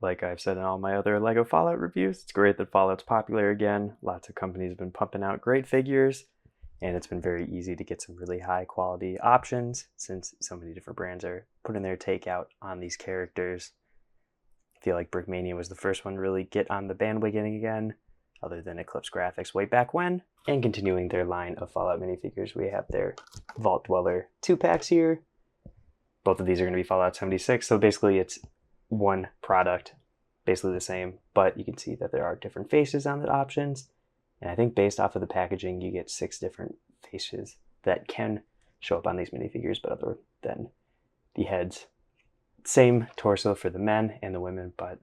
Like I've said in all my other LEGO Fallout reviews, it's great that Fallout's popular again. Lots of companies have been pumping out great figures, and it's been very easy to get some really high quality options since so many different brands are putting their take out on these characters. I feel like Brickmania was the first one to really get on the bandwagon again, other than Eclipse Graphics way back when. And continuing their line of Fallout minifigures, we have their Vault Dweller 2-packs here. Both of these are going to be Fallout 76, so basically it's one product, basically the same, but you can see that there are different faces on the options. And I think based off of the packaging, you get 6 different faces that can show up on these minifigures, but other than the heads. Same torso for the men and the women, but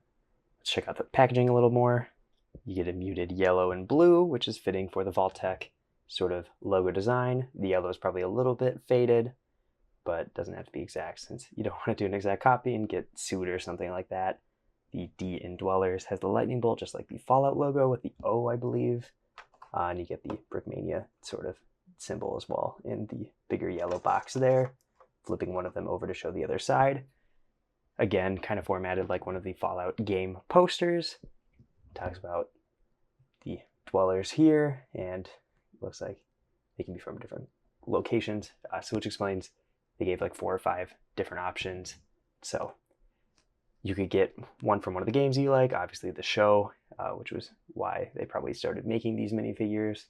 let's check out the packaging a little more. You get a muted yellow and blue, which is fitting for the Vault-Tec sort of logo design. The yellow is probably a little bit faded, but doesn't have to be exact since you don't want to do an exact copy and get sued or something like that. The D in Dwellers has the lightning bolt, just like the Fallout logo with the O, I believe. And you get the Brickmania sort of symbol as well in the bigger yellow box there, flipping one of them over to show the other side. Again, kind of formatted like one of the Fallout game posters. Talks about the Dwellers here, and looks like they can be from different locations, so which explains they gave like 4 or 5 different options. So you could get one from one of the games you like, obviously the show, which was why they probably started making these minifigures.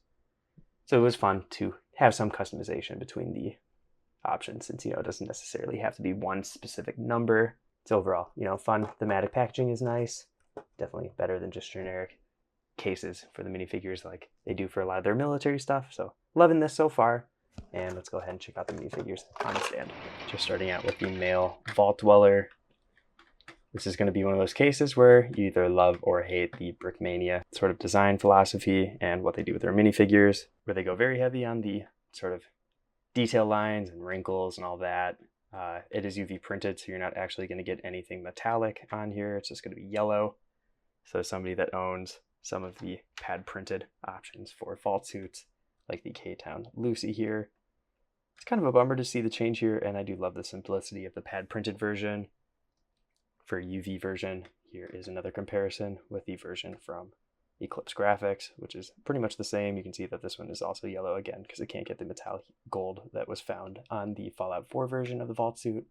So it was fun to have some customization between the options since, it doesn't necessarily have to be one specific number. It's overall, fun. Thematic packaging is nice. Definitely better than just generic cases for the minifigures like they do for a lot of their military stuff. So loving this so far. And let's go ahead and check out the minifigures on the stand. Just starting out with the male Vault Dweller. This is going to be one of those cases where you either love or hate the Brickmania sort of design philosophy and what they do with their minifigures, where they go very heavy on the sort of detail lines and wrinkles and all that. It is UV printed, so you're not actually going to get anything metallic on here. It's just going to be yellow. So somebody that owns some of the pad printed options for vault suits, like the K-Town Lucy here, it's kind of a bummer to see the change here, and I do love the simplicity of the pad printed version. For UV version, here is another comparison with the version from Eclipse Graphics, which is pretty much the same. You can see that this one is also yellow again because it can't get the metallic gold that was found on the Fallout 4 version of the vault suit.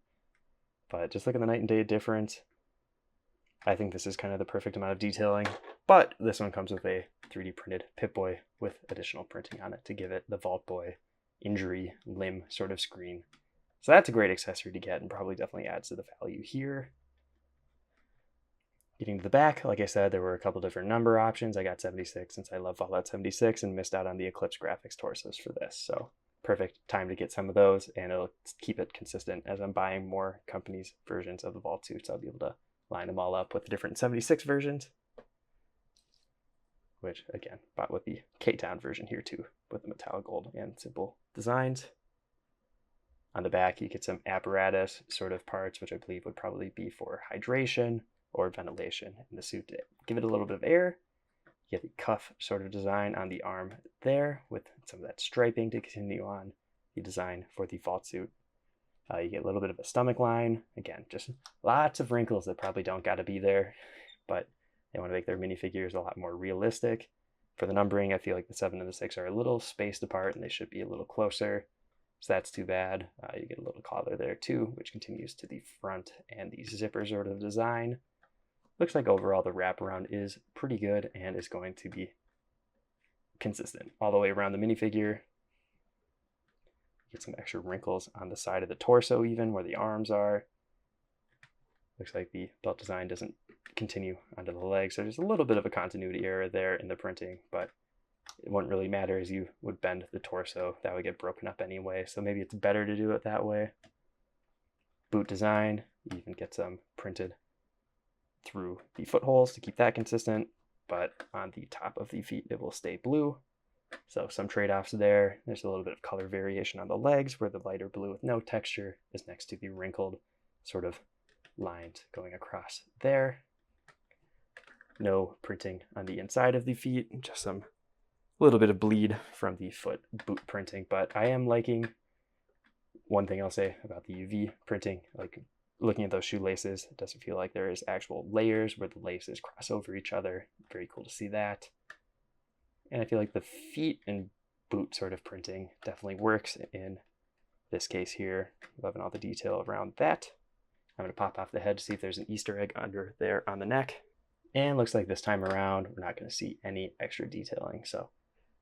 But just look at the night and day difference. I think this is kind of the perfect amount of detailing, but this one comes with a 3D printed Pip-Boy with additional printing on it to give it the Vault Boy injury limb sort of screen. So that's a great accessory to get and probably definitely adds to the value here. Getting to the back, like I said, there were a couple different number options. I got 76 since I love Fallout 76 and missed out on the Eclipse Graphics torsos for this. So perfect time to get some of those, and it'll keep it consistent as I'm buying more companies' versions of the vault suits. I'll be able to line them all up with the different 76 versions, which again, bought with the K-Town version here too, with the metallic gold and simple designs. On the back, you get some apparatus sort of parts, which I believe would probably be for hydration or ventilation in the suit to give it a little bit of air. You get the cuff sort of design on the arm there with some of that striping to continue on the design for the vault suit. You get a little bit of a stomach line. Again, just lots of wrinkles that probably don't got to be there, but they want to make their minifigures a lot more realistic. For the numbering, I feel like the 7 and the 6 are a little spaced apart and they should be a little closer. So that's too bad. You get a little collar there too, which continues to the front and the zipper sort of design. Looks like overall the wraparound is pretty good and is going to be consistent all the way around the minifigure. Get some extra wrinkles on the side of the torso even where the arms are. Looks like the belt design doesn't continue onto the legs, so there's a little bit of a continuity error there in the printing, but it wouldn't really matter as you would bend the torso. That would get broken up anyway, so maybe it's better to do it that way. Boot design, you even get some printed through the footholes to keep that consistent, but on the top of the feet it will stay blue. So some trade-offs there. There's a little bit of color variation on the legs where the lighter blue with no texture is next to the wrinkled sort of lines going across there. No printing on the inside of the feet, just some little bit of bleed from the foot boot printing, but I am liking one thing I'll say about the UV printing. Like looking at those shoelaces, it doesn't feel like there is actual layers where the laces cross over each other. Very cool to see that. And I feel like the feet and boot sort of printing definitely works in this case here. Loving all the detail around that. I'm going to pop off the head to see if there's an Easter egg under there on the neck. And looks like this time around, we're not going to see any extra detailing. So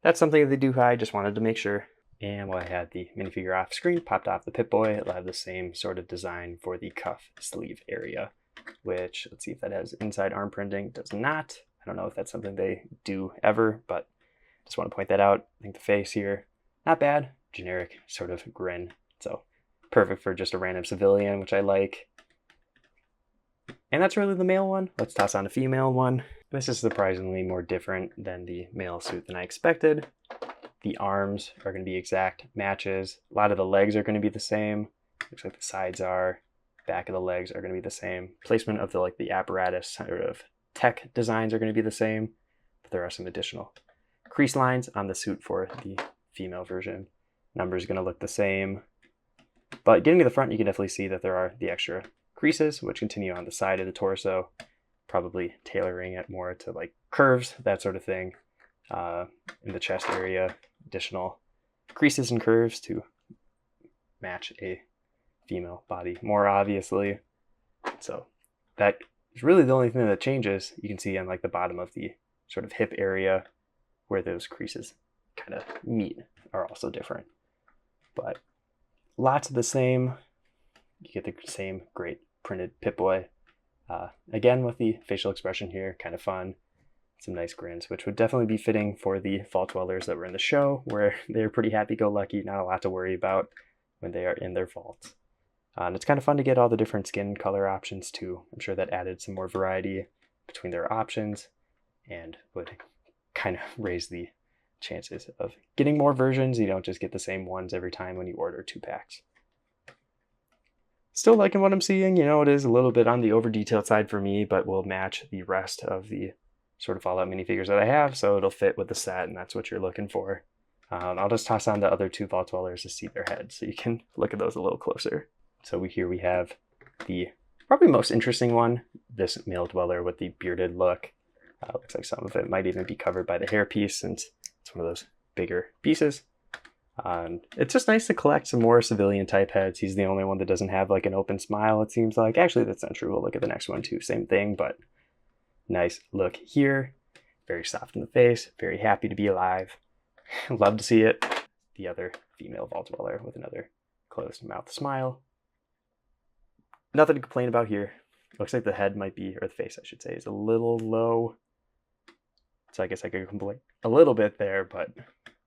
that's something that they do hide. Just wanted to make sure. And while I had the minifigure off screen, popped off the Pip-Boy. It'll have the same sort of design for the cuff sleeve area, which, let's see if that has inside arm printing. It does not. I don't know if that's something they do ever, but just want to point that out. I think the face here, not bad. Generic sort of grin. So perfect for just a random civilian, which I like. And that's really the male one. Let's toss on a female one. This is surprisingly more different than the male suit than I expected. The arms are going to be exact matches. A lot of the legs are going to be the same. Looks like the sides are. Back of the legs are going to be the same. Placement of the apparatus sort of tech designs are going to be the same, but there are some additional crease lines on the suit for the female version. Number is going to look the same, but getting to the front, you can definitely see that there are the extra creases, which continue on the side of the torso, probably tailoring it more to like curves, that sort of thing. In the chest area, additional creases and curves to match a female body more obviously. So that is really the only thing that changes. You can see on like the bottom of the sort of hip area where those creases kind of meet are also different, but lots of the same. You get the same great printed Pip-Boy. Again, with the facial expression here, kind of fun. Some nice grins, which would definitely be fitting for the vault dwellers that were in the show, where they're pretty happy-go-lucky, not a lot to worry about when they are in their vaults. And it's kind of fun to get all the different skin color options too. I'm sure that added some more variety between their options and would kind of raise the chances of getting more versions. You don't just get the same ones every time when you order 2 packs. Still liking what I'm seeing. You know, it is a little bit on the over-detailed side for me, but will match the rest of the sort of Fallout minifigures that I have, so it'll fit with the set, and that's what you're looking for. I'll just toss on the other 2 vault dwellers to see their heads, so you can look at those a little closer. So we have the probably most interesting one, this male dweller with the bearded look. Looks like some of it might even be covered by the hairpiece, since it's one of those bigger pieces. It's just nice to collect some more civilian type heads. He's the only one that doesn't have like an open smile, it seems like. Actually, that's not true. We'll look at the next one too. Same thing, but nice look here. Very soft in the face. Very happy to be alive. Love to see it. The other female vault dweller with another closed mouth smile. Nothing to complain about here. Looks like the head might be, or the face I should say, is a little low. So I guess I could complain a little bit there, but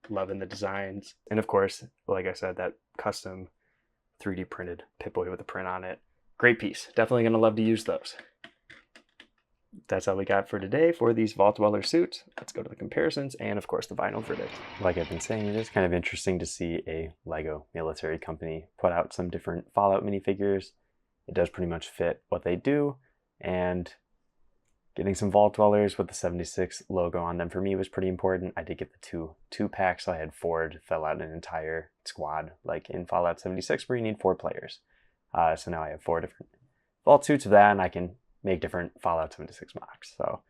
loving the designs. And of course, like I said, that custom 3D printed Pip-Boy with a print on it. Great piece. Definitely going to love to use those. That's all we got for today for these Vault Dweller suits. Let's go to the comparisons and, of course, the final verdict. Like I've been saying, it is kind of interesting to see a LEGO military company put out some different Fallout minifigures. It does pretty much fit what they do, and getting some Vault Dwellers with the 76 logo on them for me was pretty important. I did get the two packs, so I had 4 to fill out an entire squad, like in Fallout 76 where you need 4 players. So now I have 4 different Vault suits of that, and I can make different Fallout 76 mocks. So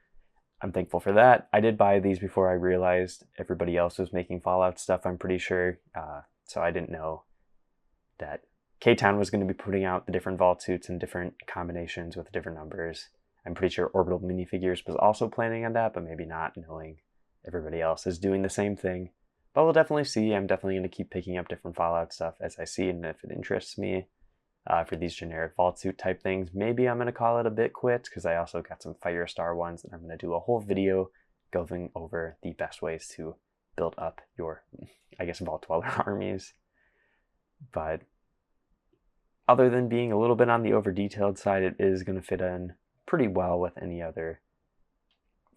I'm thankful for that. I did buy these before I realized everybody else was making Fallout stuff, I'm pretty sure. So I didn't know that K-Town was going to be putting out the different Vault suits and different combinations with different numbers. I'm pretty sure Orbital Minifigures was also planning on that, but maybe not, knowing everybody else is doing the same thing. But we'll definitely see. I'm definitely going to keep picking up different Fallout stuff as I see, and if it interests me. For these generic Vault suit type things, maybe I'm going to call it a bit quits, because I also got some Firestar ones, and I'm going to do a whole video going over the best ways to build up your, I guess, Vault Dweller armies. But other than being a little bit on the over-detailed side, it is going to fit in pretty well with any other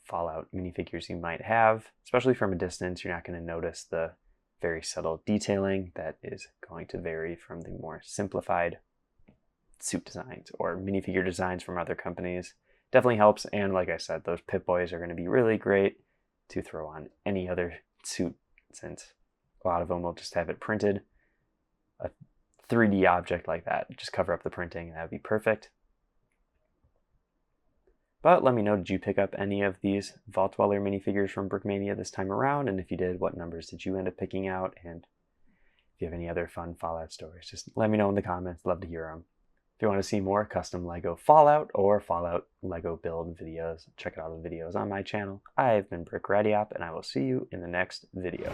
Fallout minifigures you might have. Especially from a distance, you're not going to notice the very subtle detailing that is going to vary from the more simplified suit designs or minifigure designs from other companies. Definitely helps, and like I said, those Pip-Boys are going to be really great to throw on any other suit, since a lot of them will just have it printed a 3D object like that. Just cover up the printing and that would be perfect. But let me know, did you pick up any of these Vault Dweller minifigures from Brickmania this time around? And if you did, what numbers did you end up picking out? And if you have any other fun Fallout stories, just let me know in the comments. Love to hear them. If you want to see more custom Lego Fallout or Fallout Lego build videos, check out all the videos on my channel. I've been Brickmania, and I will see you in the next video.